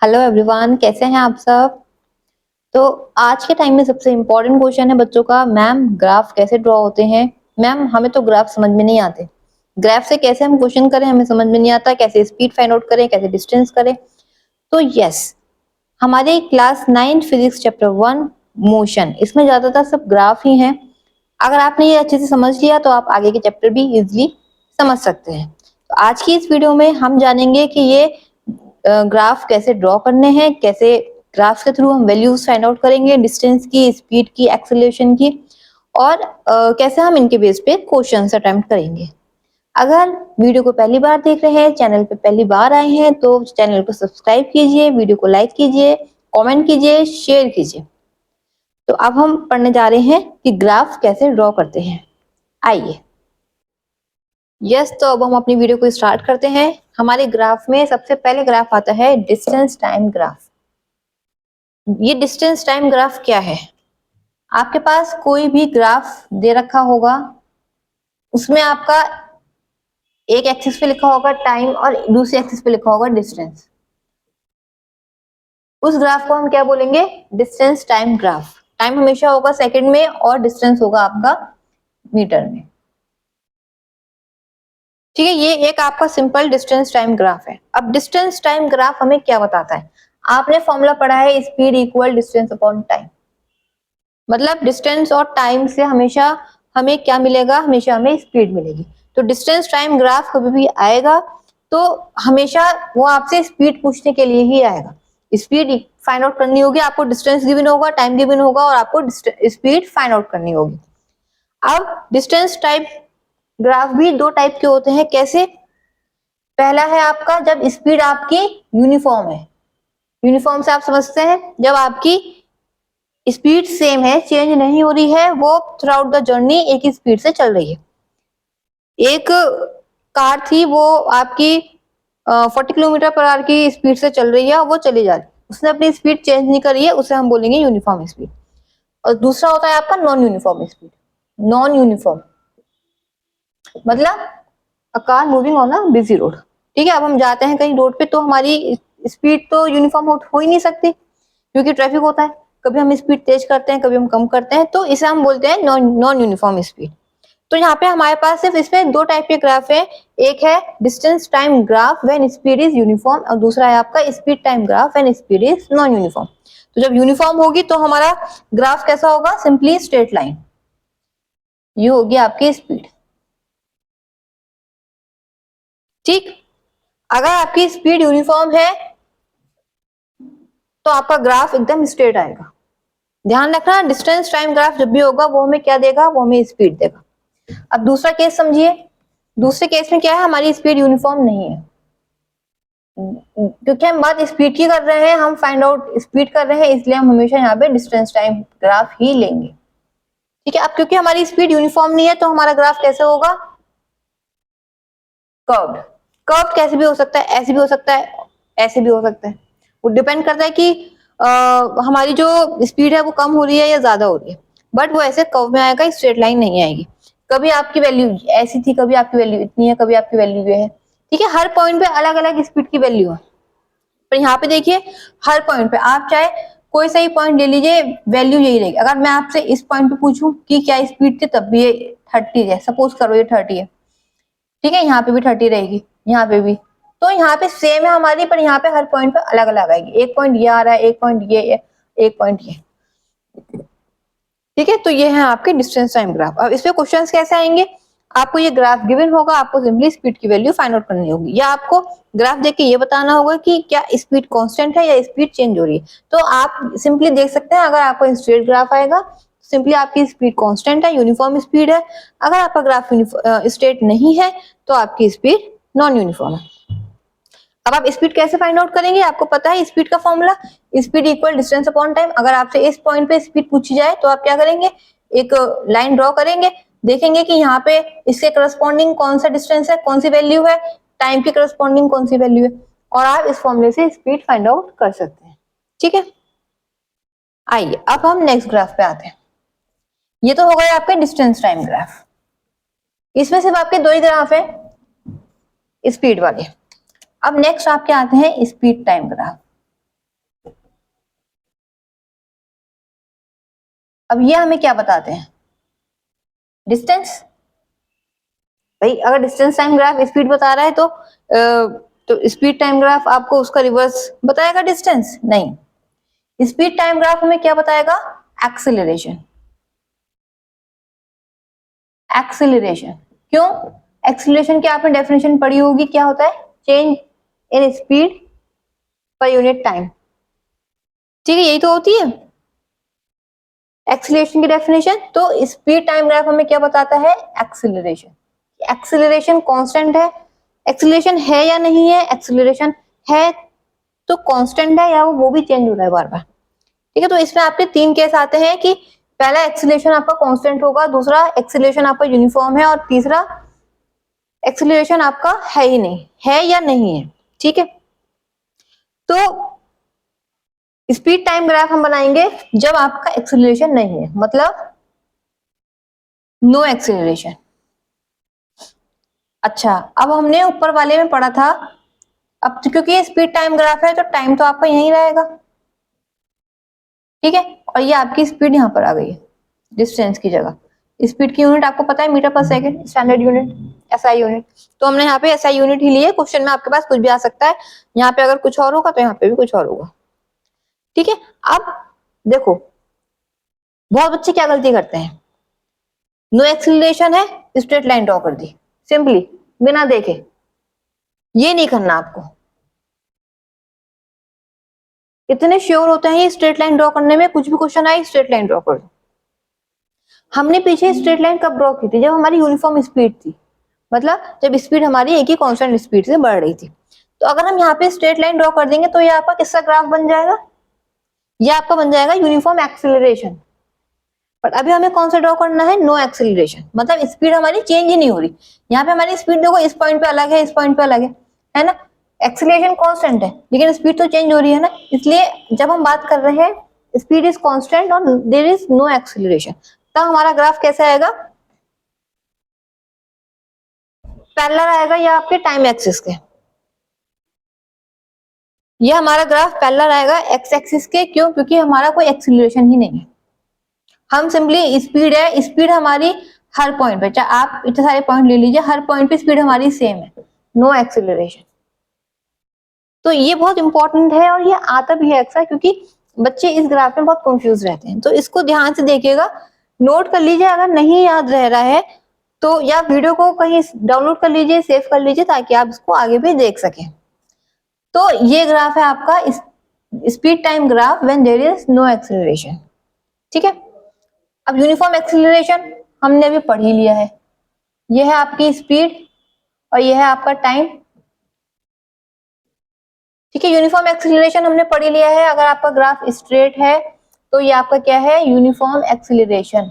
Hello everyone, कैसे हैं आप सब। तो आज के टाइम में सबसे इम्पोर्टेंट क्वेश्चन है बच्चों का, मैम ग्राफ कैसे ड्रॉ होते हैं। मैम हमें तो ग्राफ समझ में नहीं आते, ग्राफ से कैसे हम क्वेश्चन करें हमें समझ में नहीं आता, कैसे स्पीड फाइंड आउट करें, कैसे डिस्टेंस करें। तो यस, हमारे क्लास 9 फिजिक्स चैप्टर 1 मोशन, इसमें ज्यादातर सब ग्राफ ही हैं। अगर आपने ये अच्छे से समझ लिया तो आप आगे के चैप्टर भी इजिली समझ सकते हैं। तो आज की इस वीडियो में हम जानेंगे कि ये ग्राफ कैसे ड्रॉ करने हैं, कैसे ग्राफ के थ्रू हम वैल्यूज फाइंड आउट करेंगे, डिस्टेंस की, स्पीड की, एक्सेलरेशन की, और कैसे हम इनके बेस पे क्वेश्चंस अटेम्प्ट करेंगे। अगर वीडियो को पहली बार देख रहे हैं, चैनल पे पहली बार आए हैं, तो चैनल को सब्सक्राइब कीजिए, वीडियो को लाइक कीजिए, कमेंट कीजिए, शेयर कीजिए। तो अब हम पढ़ने जा रहे हैं कि ग्राफ कैसे ड्रॉ करते हैं। आइए। यस, तो अब हम अपनी वीडियो को स्टार्ट करते हैं। हमारे ग्राफ में सबसे पहले ग्राफ आता है डिस्टेंस टाइम ग्राफ। ये डिस्टेंस टाइम ग्राफ क्या है? आपके पास कोई भी ग्राफ दे रखा होगा, उसमें आपका एक एक्सिस पे लिखा होगा टाइम और दूसरी एक्सिस पे लिखा होगा डिस्टेंस। उस ग्राफ को हम क्या बोलेंगे? Distance time graph. टाइम हमेशा होगा सेकंड में और डिस्टेंस होगा आपका मीटर में। ठीक है, ये एक आपका सिंपल डिस्टेंस टाइम ग्राफ है। अब डिस्टेंस टाइम ग्राफ हमें क्या बताता है? आपने फॉर्मूला पढ़ा है, speed equal distance upon time. मतलब डिस्टेंस और टाइम से हमेशा हमें क्या मिलेगा? हमेशा हमें स्पीड मिलेगी। तो डिस्टेंस टाइम ग्राफ कभी भी आएगा तो हमेशा वो आपसे स्पीड पूछने के लिए ही आएगा। स्पीड फाइंड आउट करनी होगी आपको, डिस्टेंस गिवन होगा, टाइम गिवन होगा, और आपको स्पीड फाइंड आउट करनी होगी। अब डिस्टेंस टाइप ग्राफ भी दो टाइप के होते हैं। कैसे? पहला है आपका जब स्पीड आपकी यूनिफॉर्म है। यूनिफॉर्म से आप समझते हैं जब आपकी स्पीड सेम है, चेंज नहीं हो रही है, वो थ्रू आउट द जर्नी एक ही स्पीड से चल रही है। एक कार थी, वो आपकी 40 किलोमीटर पर आवर की स्पीड से चल रही है, वो चली जा रही है, उसने अपनी स्पीड चेंज नहीं करी है, उसे हम बोलेंगे यूनिफॉर्म स्पीड। और दूसरा होता है आपका non uniform speed. Non uniform मतलब a car moving on a busy road. ठीक है, अब हम जाते हैं कहीं रोड पे तो हमारी स्पीड तो यूनिफॉर्म हो ही नहीं सकती, क्योंकि ट्रैफिक होता है। कभी हम स्पीड तेज करते हैं, कभी हम कम करते हैं, तो इसे हम बोलते हैं नॉन यूनिफॉर्म स्पीड। तो यहाँ पे हमारे पास सिर्फ इसमें दो टाइप के ग्राफ है। एक है distance time graph when speed is uniform, और दूसरा है आपका speed time graph when speed is non uniform. तो जब यूनिफॉर्म होगी तो हमारा ग्राफ कैसा होगा? Simply straight line. ये होगी आपकी स्पीड। ठीक, अगर आपकी स्पीड यूनिफॉर्म है तो आपका ग्राफ एकदम स्ट्रेट आएगा। ध्यान रखना, डिस्टेंस टाइम ग्राफ जब भी होगा वो हमें क्या देगा? वो हमें स्पीड देगा। अब दूसरा केस समझिए। दूसरे केस में क्या है? हमारी स्पीड यूनिफॉर्म नहीं है, क्योंकि हम बात स्पीड की कर रहे हैं, हम फाइंड आउट स्पीड कर रहे हैं, इसलिए हम हमेशा यहाँ पे डिस्टेंस टाइम ग्राफ ही लेंगे। ठीक है, अब क्योंकि हमारी स्पीड यूनिफॉर्म नहीं है तो हमारा ग्राफ कैसे होगा? कर्व्ड। कर्व कैसे भी हो सकता है, ऐसे भी हो सकता है, ऐसे भी हो सकता है। वो डिपेंड करता है कि हमारी जो स्पीड है वो कम हो रही है या ज्यादा हो रही है। बट वो ऐसे कर्व में आएगा, स्ट्रेट लाइन नहीं आएगी। कभी आपकी वैल्यू ऐसी थी, कभी आपकी वैल्यू इतनी है, कभी आपकी वैल्यू ये है। ठीक है, हर पॉइंट पे अलग अलग स्पीड की वैल्यू है। पर यहाँ पे देखिए, हर पॉइंट पे आप चाहे कोई सा ही पॉइंट ले लीजिए, वैल्यू यही रहेगी। अगर मैं आपसे इस पॉइंट पे पूछूं कि क्या स्पीड थी, तब भी ये 30 है। सपोज करो ये 30 है। ठीक है, यहाँ पे भी 30 रहेगी, यहाँ पे भी। तो यहाँ पे सेम है हमारी, पर यहाँ पे हर पॉइंट पे अलग अलग आएगी। एक पॉइंट ये आ रहा है, एक पॉइंट ये, एक पॉइंट ये। ठीक है, तो ये है आपके डिस्टेंस टाइम ग्राफ। अब इसमें क्वेश्चंस कैसे आएंगे? आपको ये ग्राफ गिवन होगा, आपको सिंपली स्पीड की वैल्यू फाइंड आउट करनी होगी, या आपको ग्राफ देख के ये बताना होगा कि क्या स्पीड कांस्टेंट है या स्पीड चेंज हो रही है। तो आप सिंपली देख सकते हैं, अगर आपको स्ट्रेट ग्राफ आएगा सिंपली आपकी स्पीड कांस्टेंट है, यूनिफॉर्म स्पीड है। अगर आपका ग्राफ स्ट्रेट नहीं है तो आपकी स्पीड नॉन यूनिफॉर्म है। अब आप स्पीड कैसे फाइंड आउट करेंगे? आपको पता है स्पीड का formula, speed equal distance upon time. अगर आपसे इस पॉइंट पे स्पीड पूछी जाए तो आप क्या करेंगे? एक लाइन ड्रॉ करेंगे, देखेंगे कि यहाँ पे इसके करस्पॉन्डिंग कौन सा डिस्टेंस है, कौन सी वैल्यू है, टाइम के करस्पॉन्डिंग कौन सी वैल्यू है, और आप इस फॉर्मूले से स्पीड फाइंड आउट कर सकते हैं। ठीक है, आइए अब हम नेक्स्ट ग्राफ पे आते हैं। ये तो हो गए आपके डिस्टेंस टाइम ग्राफ। इसमें सिर्फ आपके दो ही ग्राफ है स्पीड वाले। अब नेक्स्ट आपके आते हैं स्पीड टाइम ग्राफ। अब ये हमें क्या बताते हैं, डिस्टेंस। भाई अगर डिस्टेंस टाइम ग्राफ स्पीड बता रहा है तो स्पीड टाइम ग्राफ आपको उसका रिवर्स बताएगा, डिस्टेंस नहीं। स्पीड टाइम ग्राफ हमें क्या बताएगा, एक्सेलरेशन। एक्सेलरेशन क्यों, एक्सेलरेशन की आपने डेफिनेशन पढ़ी होगी, क्या होता है, change in speed per unit time, ठीक है, यही तो होती है एक्सेलरेशन की डेफिनेशन। तो स्पीड टाइम ग्राफ हमें क्या बताता है, एक्सेलरेशन। एक्सेलरेशन कांस्टेंट है, एक्सेलरेशन है या नहीं है, एक्सेलरेशन है तो कांस्टेंट है या वो भी चेंज हो रहा है बार बार, ठीक है। तो इसमें आपके तीन केस आते हैं कि पहला एक्सेलरेशन आपका कांस्टेंट होगा, दूसरा एक्सेलरेशन आपका यूनिफॉर्म है, और तीसरा एक्सेलरेशन आपका है ही नहीं, है या नहीं है, ठीक है। तो स्पीड टाइम ग्राफ हम बनाएंगे जब आपका एक्सेलरेशन नहीं है, मतलब नो एक्सेलरेशन। अच्छा, अब हमने ऊपर वाले में पढ़ा था, अब क्योंकि ये स्पीड टाइम ग्राफ है तो टाइम तो आपका यहीं रहेगा, ठीक है, और ये आपकी स्पीड यहाँ पर आ गई है डिस्टेंस की जगह। स्पीड की यूनिट आपको पता है मीटर पर second, standard unit, SI unit. तो हमने यहाँ पे एसआई यूनिट ही लिए, क्वेश्चन में आपके पास कुछ भी आ सकता है, यहाँ पे अगर कुछ और होगा तो यहाँ पे भी कुछ और होगा, ठीक है। अब देखो बहुत बच्चे क्या गलती करते हैं, नो एक्सीलरेशन है, स्ट्रेट लाइन ड्रॉ कर दी सिंपली बिना देखे, ये नहीं करना आपको। इतने श्योर होते हैं ये स्ट्रेट लाइन ड्रॉ करने में, कुछ भी क्वेश्चन आए स्ट्रेट लाइन ड्रॉ कर दो। हमने पीछे स्ट्रेट लाइन कब ड्रॉ की थी, जब हमारी यूनिफॉर्म स्पीड थी, मतलब जब स्पीड हमारी एक ही कांस्टेंट स्पीड से बढ़ रही थी। तो अगर हम यहाँ पे स्ट्रेट लाइन ड्रॉ कर देंगे तो ये आपका किसका ग्राफ बन जाएगा, ये आपका बन जाएगा यूनिफॉर्म एक्सेलरेशन। पर अभी हमें कौन सा ड्रॉ करना है, नो एक्सेलरेशन, मतलब स्पीड हमारी चेंज ही नहीं हो रही। यहाँ पे हमारी स्पीड देखो इस पॉइंट पे अलग है, इस पॉइंट पे अलग है ना, एक्सेलरेशन कांस्टेंट है लेकिन स्पीड तो चेंज हो रही है ना, इसलिए जब हम बात कर रहे हैं स्पीड इज कांस्टेंट और देयर इज नो एक्सेलरेशन, तब हमारा ग्राफ कैसे आएगा, पैरेलल आएगा या आपके टाइम एक्सिस के। ये हमारा ग्राफ पैरेलल आएगा एक्स एक्सिस के, क्यों, क्योंकि हमारा कोई एक्सेलरेशन ही नहीं है, हम सिंपली स्पीड है, स्पीड हमारी हर पॉइंट पे, चाहे आप इतने सारे पॉइंट ले लीजिए, हर पॉइंट पे स्पीड हमारी सेम है, नो एक्सेलरेशन। तो ये बहुत इंपॉर्टेंट है और ये आता भी है अक्सर, क्योंकि बच्चे इस ग्राफ में बहुत कंफ्यूज रहते हैं, तो इसको ध्यान से देखिएगा, नोट कर लीजिए, अगर नहीं याद रह रहा है तो या वीडियो को कहीं डाउनलोड कर लीजिए, सेव कर लीजिए, ताकि आप इसको आगे भी देख सकें। तो ये ग्राफ है आपका speed time graph when there is no acceleration, ठीक है। अब यूनिफॉर्म एक्सेलरेशन हमने अभी पढ़ ही लिया है, यह है आपकी स्पीड और यह है आपका टाइम, ठीक है। यूनिफॉर्म एक्सेलरेशन हमने पढ़ ही लिया है, अगर आपका ग्राफ स्ट्रेट है तो ये आपका क्या है, यूनिफॉर्म एक्सेलरेशन।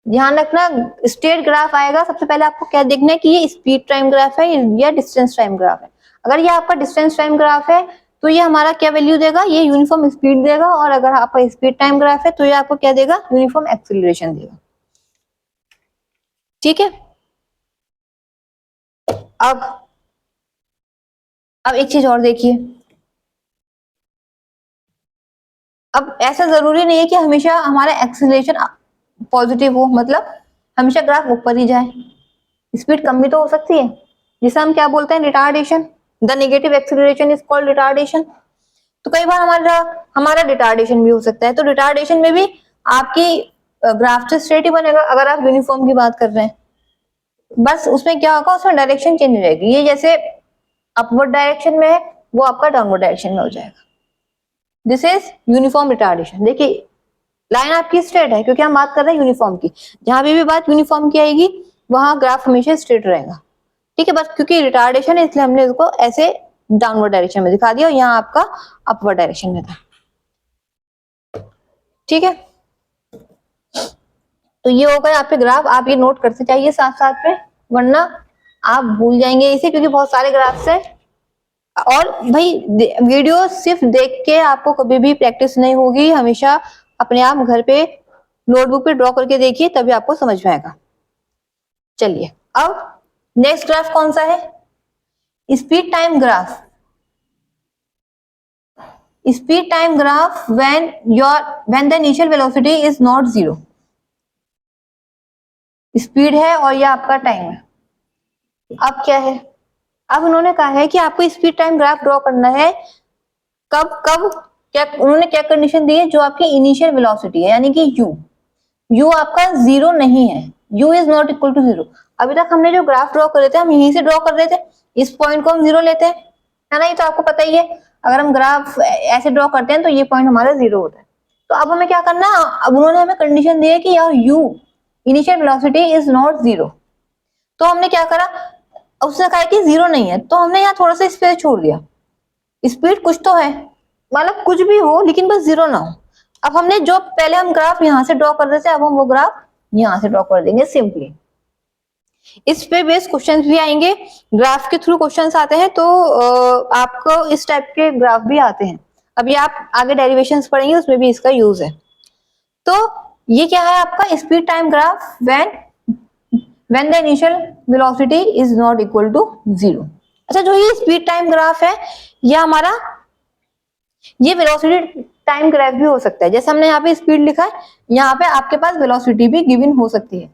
ध्यान रखना, स्ट्रेट ग्राफ आएगा सबसे पहले आपको क्या देखना है कि ये स्पीड टाइम ग्राफ है या डिस्टेंस टाइम ग्राफ है। अगर ये आपका डिस्टेंस टाइम ग्राफ है तो ये हमारा क्या वैल्यू देगा, ये यूनिफॉर्म स्पीड देगा, और अगर आपका स्पीड टाइम ग्राफ है तो ये आपको क्या देगा, यूनिफॉर्म एक्सेलरेशन देगा, ठीक है। अब एक चीज और देखिए, अब ऐसा जरूरी नहीं है कि हमेशा हमारा एक्सेलरेशन पॉजिटिव हो, मतलब हमेशा ग्राफ ऊपर ही जाए, स्पीड कम भी तो हो सकती है, जिसे हम क्या बोलते हैं, retardation. The negative acceleration is called retardation. तो कई बार हमारा हमारा रिटार्डेशन भी हो सकता है, तो रिटार्डेशन में भी आपकी ग्राफ तो स्ट्रेट ही बनेगा अगर आप यूनिफॉर्म की बात कर रहे हैं, बस उसमें क्या होगा, उसमें डायरेक्शन चेंज हो जाएगी, ये जैसे अपवर्ड डायरेक्शन में है वो आपका डाउनवर्ड डायरेक्शन में हो जाएगा। This is uniform retardation. देखिए लाइन आपकी स्ट्रेट है क्योंकि हम बात कर रहे हैं यूनिफॉर्म की, जहां भी बात यूनिफॉर्म की आएगी वहां ग्राफ हमेशा स्ट्रेट रहेगा, ठीक है। बस क्योंकि रिटार्डेशन है इसलिए हमने इसको ऐसे डाउनवर्ड डायरेक्शन में दिखा दिया और यहाँ आपका अपवर्ड डायरेक्शन में था, ठीक है। तो ये हो गए आपके ग्राफ, आप ये नोट करते चाहिए साथ साथ में, वरना आप भूल जाएंगे इसे, क्योंकि बहुत सारे ग्राफ्स है। और भाई वीडियो सिर्फ देख के आपको कभी भी प्रैक्टिस नहीं होगी, हमेशा अपने आप घर पे नोटबुक पे ड्रॉ करके देखिए, तभी आपको समझ में आएगा। चलिए अब नेक्स्ट ग्राफ कौन सा है, speed time graph. Speed time graph when the initial velocity is not zero. Speed है और ये आपका टाइम है। अब क्या है, अब उन्होंने कहा है कि आपको स्पीड टाइम ग्राफ ड्रॉ करना है कब कब, क्या उन्होंने क्या कंडीशन दी है, जो आपकी इनिशियल वेलोसिटी है यानी कि यू आपका जीरो नहीं है, u is not equal to zero. अभी तक हमने जो ग्राफ ड्रॉ कर रहे थे हम यहीं से ड्रॉ कर रहे थे, इस पॉइंट को हम जीरो लेते हैं, है ना, ये तो आपको पता ही है। अगर हम ग्राफ ऐसे ड्रॉ करते हैं तो ये पॉइंट हमारा जीरो होता है। तो अब हमें क्या करना है, अब उन्होंने हमें कंडीशन दी है कि यार u initial velocity is not zero. तो हमने क्या करा, उसने कहा कि जीरो नहीं है, तो हमने यहाँ थोड़ा सा स्पेस छोड़ दिया। स्पीड कुछ तो है, मतलब कुछ भी हो लेकिन बस जीरो ना हो। अब हमने जो पहले हम ग्राफ यहाँ से ड्रॉ कर रहे थे, अब हम वो ग्राफ यहाँ से ड्रॉ कर देंगे सिंपली। इस पे बेस्ड क्वेश्चंस भी आएंगे, ग्राफ के थ्रू क्वेश्चंस आते हैं, तो आपको इस टाइप के ग्राफ भी आते हैं। अभी आप आगे डेरिवेशंस पढ़ेंगे उसमें भी इसका यूज है। तो ये क्या है आपका speed time graph when the initial velocity is not equal to zero. अच्छा, जो ये स्पीड टाइम ग्राफ है ये हमारा, ये वेलोसिटी टाइम ग्राफ भी हो सकता है। जैसे हमने यहाँ पे स्पीड लिखा है, यहाँ पे आपके पास वेलोसिटी भी गिवन हो सकती है।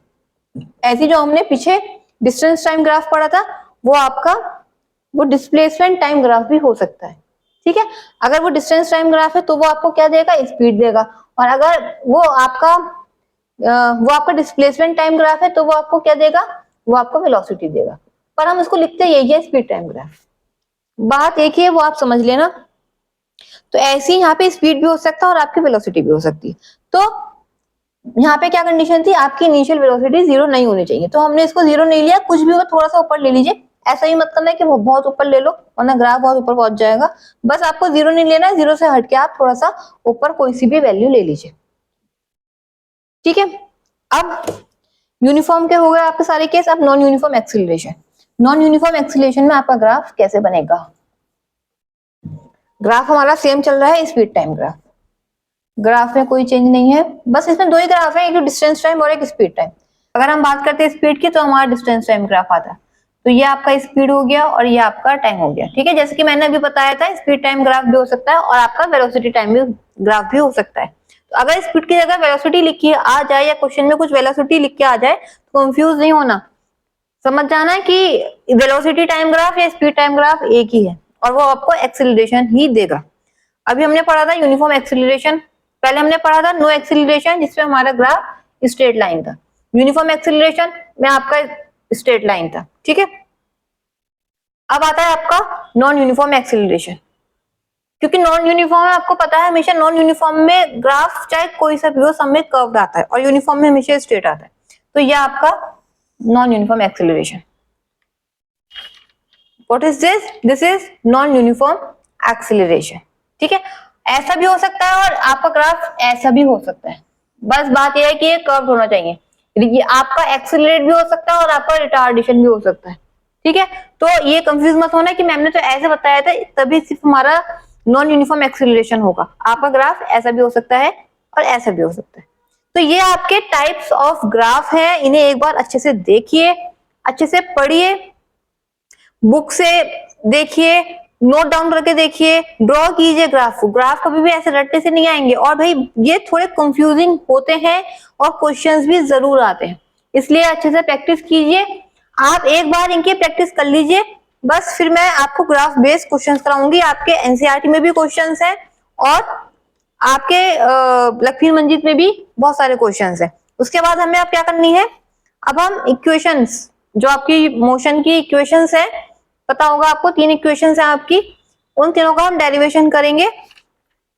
ऐसी जो हमने पीछे डिस्टेंस टाइम ग्राफ पढ़ा था, वो आपका वो डिस्प्लेसमेंट टाइम ग्राफ भी हो सकता है। ठीक है, अगर वो डिस्टेंस टाइम ग्राफ है तो वो आपको क्या देगा, स्पीड देगा, और अगर वो आपका डिस्प्लेसमेंट टाइम ग्राफ है तो वो आपको क्या देगा, वो आपको वेलोसिटी देगा। पर हम इसको लिखते यही है स्पीड टाइम ग्राफ। बात एक ही है, वो आप समझ लेना। तो ऐसे ही यहाँ पे स्पीड भी हो सकता है और आपकी वेलोसिटी भी हो सकती है। तो यहाँ पे क्या कंडीशन थी, आपकी इनिशियल वेलोसिटी जीरो नहीं होनी चाहिए, तो हमने इसको जीरो नहीं लिया, कुछ भी हो थोड़ा सा ऊपर ले लीजिए। ऐसा ही मत करना है कि वो बहुत ऊपर ले लो वरना ग्राफ बहुत ऊपर पहुंच जाएगा। बस आपको जीरो नहीं लेना है, जीरो से हटके आप थोड़ा सा ऊपर कोई सी भी वैल्यू ले लीजिए। ठीक है, अब यूनिफॉर्म के हो गए आपके सारे केस। अब non uniform acceleration. Non uniform acceleration में आपका ग्राफ कैसे बनेगा, ग्राफ हमारा सेम चल रहा है, स्पीड टाइम ग्राफ। ग्राफ में कोई चेंज नहीं है, बस इसमें दो ही ग्राफ है, एक डिस्टेंस टाइम और एक स्पीड टाइम। अगर हम बात करते हैं स्पीड की तो हमारा डिस्टेंस टाइम ग्राफ आता है। तो ये आपका स्पीड हो गया और ये आपका टाइम हो गया। ठीक है, जैसे कि मैंने अभी बताया था स्पीड टाइम ग्राफ भी हो सकता है और आपका वेलोसिटी टाइम भी ग्राफ भी हो सकता है। तो अगर स्पीड की जगह वेलोसिटी लिखी आ जाए या क्वेश्चन में कुछ वेलोसिटी लिख के आ जाए तो कंफ्यूज नहीं होना, समझ जाना है कि वेलोसिटी टाइम ग्राफ या स्पीड टाइम ग्राफ एक ही है और वो आपको एक्सीलरेशन ही देगा। अभी हमने पढ़ा था यूनिफॉर्म एक्सीलरेशन, पहले हमने पढ़ा था नो एक्सीलरेशन जिसमें हमारा ग्राफ स्ट्रेट लाइन था, यूनिफॉर्म एक्सीलरेशन में आपका स्ट्रेट लाइन था। ठीक है, अब आता है आपका नॉन यूनिफॉर्म एक्सीलरेशन। क्योंकि नॉन यूनिफॉर्म है, आपको पता है हमेशा नॉन यूनिफॉर्म में ग्राफ चाहे कोई सा भी हो सब में कर्व्ड आता है और यूनिफॉर्म में हमेशा स्ट्रेट आता है। तो ये आपका non uniform acceleration. What is this, this is non uniform acceleration. ठीक है, ऐसा भी हो सकता है और आपका ग्राफ ऐसा भी हो सकता है। बस बात यह है कि ये कर्व होना चाहिए, ये आपका एक्सीलरेट भी हो सकता है और आपका रिटार्डेशन भी हो सकता है। ठीक है, तो ये कंफ्यूज मत होना कि मैम ने तो ऐसे बताया था तभी सिर्फ हमारा नॉन यूनिफॉर्म एक्सीलरेशन होगा। आपका ग्राफ ऐसा भी हो सकता है और ऐसा भी हो सकता है। तो ये आपके टाइप्स ऑफ ग्राफ हैं, इन्हें एक बार अच्छे से देखिए, अच्छे से पढ़िए, बुक से देखिए, नोट डाउन करके देखिए, ड्रॉ कीजिए ग्राफ को। ग्राफ कभी भी ऐसे रट्टे से नहीं आएंगे और भाई ये थोड़े कंफ्यूजिंग होते हैं और क्वेश्चंस भी जरूर आते हैं, इसलिए अच्छे से प्रैक्टिस कीजिए। आप एक बार इनकी प्रैक्टिस कर लीजिए, बस फिर मैं आपको ग्राफ बेस्ड क्वेश्चंस कराऊंगी। आपके एनसीईआरटी में भी क्वेश्चंस हैं और आपके लक्ष्मी मंजित में भी बहुत सारे क्वेश्चंस हैं। उसके बाद हमें अब क्या करनी है, अब हम इक्वेशंस, जो आपकी मोशन की इक्वेशंस है, पता होगा आपको 3 इक्वेशंस हैं आपकी, उन तीनों का हम डेरिवेशन करेंगे।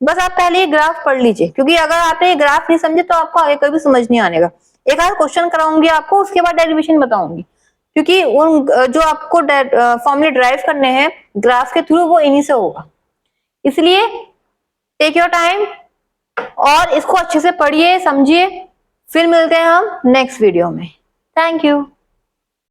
बस आप पहले ये ग्राफ पढ़ लीजिए, क्योंकि अगर आपने ये ग्राफ नहीं समझे तो आपको आगे कभी समझ नहीं आने का। एक आध क्वेश्चन कराऊंगी आपको, उसके बाद डेरिवेशन बताऊंगी, क्योंकि उन जो आपको फॉर्मूले ड्राइव करने हैं ग्राफ के थ्रू वो इन्हीं से होगा। इसलिए टेक योर टाइम और इसको अच्छे से पढ़िए, समझिए। फिर मिलते हैं हम नेक्स्ट वीडियो में। Thank you.